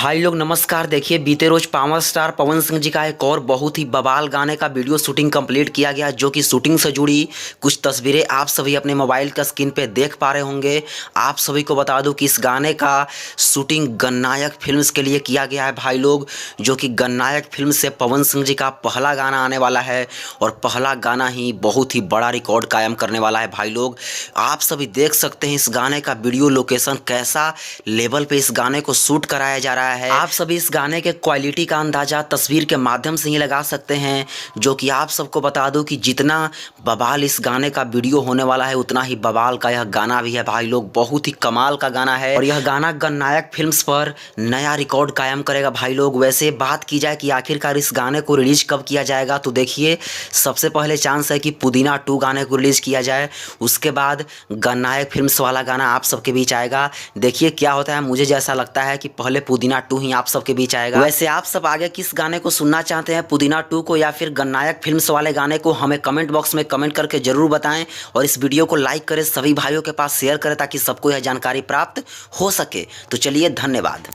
भाई लोग नमस्कार। देखिए बीते रोज पावर स्टार पवन सिंह जी का एक और बहुत ही बवाल गाने का वीडियो शूटिंग कंप्लीट किया गया, जो कि शूटिंग से जुड़ी कुछ तस्वीरें आप सभी अपने मोबाइल का स्क्रीन पे देख पा रहे होंगे। आप सभी को बता दूं कि इस गाने का शूटिंग गणनायक फिल्म्स के लिए किया गया है भाई लोग, जो कि गणनायक फिल्म से पवन सिंह जी का पहला गाना आने वाला है और पहला गाना ही बहुत ही बड़ा रिकॉर्ड कायम करने वाला है भाई लोग। आप सभी देख सकते हैं इस गाने का वीडियो लोकेशन कैसा लेवल पे इस गाने को शूट कराया जा रहा है। आप सभी इस गाने के क्वालिटी का अंदाजा तस्वीर के माध्यम से ही लगा सकते हैं, जो कि आप सबको बता दूं कि जितना बवाल इस गाने का वीडियो होने वाला है उतना ही बवाल का यह गाना भी है भाई लोग। बहुत ही कमाल का गाना है और यह गाना गणनायक फिल्म्स पर नया रिकॉर्ड कायम करेगा भाई लोग। वैसे बात की जाए कि आखिरकार इस गाने को रिलीज कब किया जाएगा, तो देखिए सबसे पहले चांस है कि पुदीना 2 गाने को रिलीज किया जाए, उसके बाद गणनायक फिल्म्स वाला गाना आप सबके बीच आएगा। देखिए क्या होता है, मुझे जैसा लगता है कि पहले पुदीना 2 ही आप सबके बीच आएगा। वैसे आप सब आगे किस गाने को सुनना चाहते हैं, पुदीना 2 को या फिर गणनायक फिल्म्स वाले गाने को, हमें कमेंट बॉक्स में कमेंट करके जरूर बताएं और इस वीडियो को लाइक करें, सभी भाइयों के पास शेयर करें ताकि सबको यह जानकारी प्राप्त हो सके। तो चलिए धन्यवाद।